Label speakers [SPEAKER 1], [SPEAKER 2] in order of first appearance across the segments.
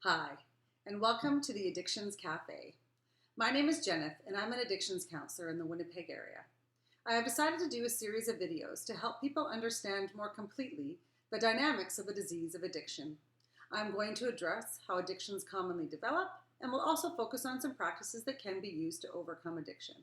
[SPEAKER 1] Hi, and welcome to the Addictions Cafe. My name is Jeneth, and I'm an addictions counselor in the Winnipeg area. I have decided to do a series of videos to help people understand more completely the dynamics of the disease of addiction. I'm going to address how addictions commonly develop, and will also focus on some practices that can be used to overcome addiction.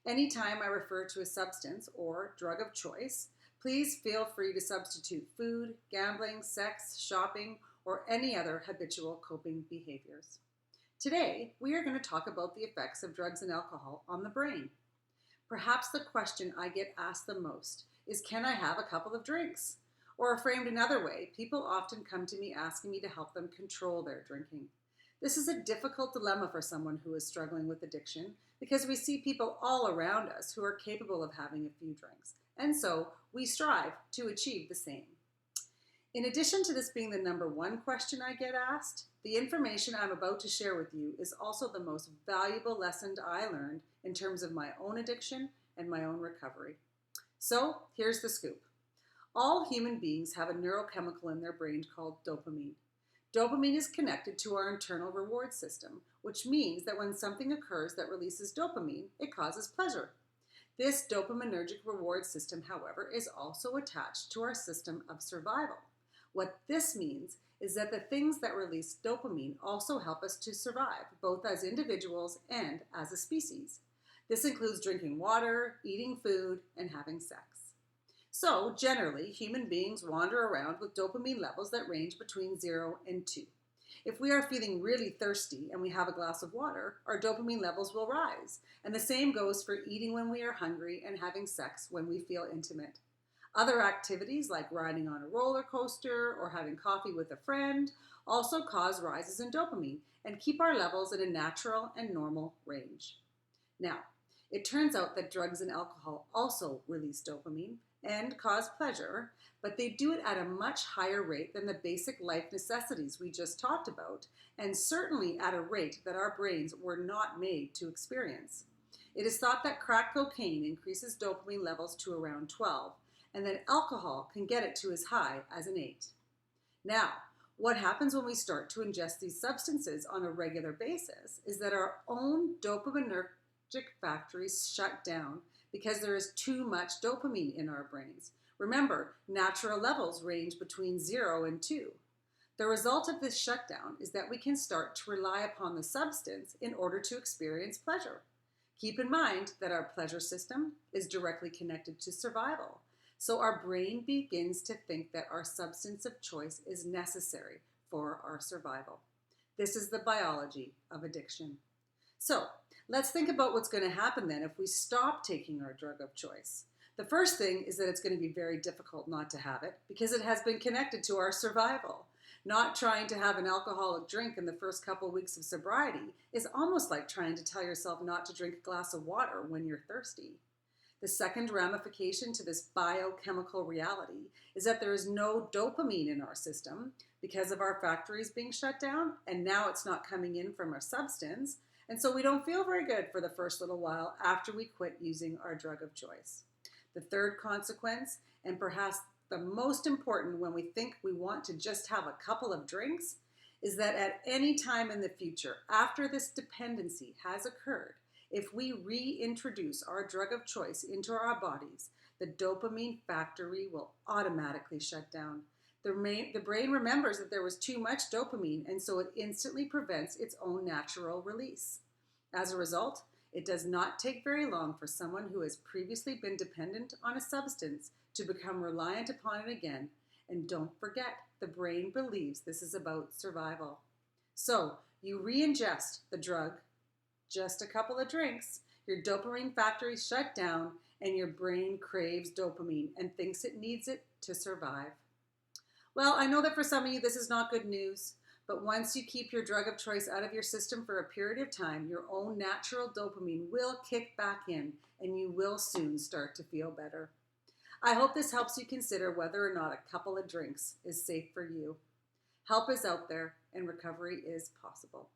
[SPEAKER 1] Anytime I refer to a substance or drug of choice, please feel free to substitute food, gambling, sex, shopping, or any other habitual coping behaviors. Today, we are going to talk about the effects of drugs and alcohol on the brain. Perhaps the question I get asked the most is, can I have a couple of drinks? Or framed another way, people often come to me asking me to help them control their drinking. This is a difficult dilemma for someone who is struggling with addiction because we see people all around us who are capable of having a few drinks, and so we strive to achieve the same. In addition to this being the number one question I get asked, the information I'm about to share with you is also the most valuable lesson I learned in terms of my own addiction and my own recovery. So here's the scoop. All human beings have a neurochemical in their brain called dopamine. Dopamine is connected to our internal reward system, which means that when something occurs that releases dopamine, it causes pleasure. This dopaminergic reward system, however, is also attached to our system of survival. What this means is that the things that release dopamine also help us to survive, both as individuals and as a species. This includes drinking water, eating food, and having sex. So, generally, human beings wander around with dopamine levels that range between 0 and 2. If we are feeling really thirsty and we have a glass of water, our dopamine levels will rise. And the same goes for eating when we are hungry and having sex when we feel intimate. Other activities like riding on a roller coaster or having coffee with a friend also cause rises in dopamine and keep our levels in a natural and normal range. Now, it turns out that drugs and alcohol also release dopamine and cause pleasure, but they do it at a much higher rate than the basic life necessities we just talked about, and certainly at a rate that our brains were not made to experience. It is thought that crack cocaine increases dopamine levels to around 12, and that alcohol can get it to as high as an 8. Now, what happens when we start to ingest these substances on a regular basis is that our own dopaminergic factories shut down because there is too much dopamine in our brains. Remember, natural levels range between 0 and 2. The result of this shutdown is that we can start to rely upon the substance in order to experience pleasure. Keep in mind that our pleasure system is directly connected to survival. So our brain begins to think that our substance of choice is necessary for our survival. This is the biology of addiction. So let's think about what's going to happen then if we stop taking our drug of choice. The first thing is that it's going to be very difficult not to have it because it has been connected to our survival. Not trying to have an alcoholic drink in the first couple of weeks of sobriety is almost like trying to tell yourself not to drink a glass of water when you're thirsty. The second ramification to this biochemical reality is that there is no dopamine in our system because of our factories being shut down, and now it's not coming in from our substance, and so we don't feel very good for the first little while after we quit using our drug of choice. The third consequence, and perhaps the most important when we think we want to just have a couple of drinks, is that at any time in the future, after this dependency has occurred, if we reintroduce our drug of choice into our bodies, the dopamine factory will automatically shut down. The brain remembers that there was too much dopamine, and so it instantly prevents its own natural release. As a result, it does not take very long for someone who has previously been dependent on a substance to become reliant upon it again. And don't forget, the brain believes this is about survival. So you re-ingest the drug, just a couple of drinks, your dopamine factory shut down, and your brain craves dopamine and thinks it needs it to survive. Well, I know that for some of you this is not good news, but once you keep your drug of choice out of your system for a period of time, your own natural dopamine will kick back in and you will soon start to feel better. I hope this helps you consider whether or not a couple of drinks is safe for you. Help is out there and recovery is possible.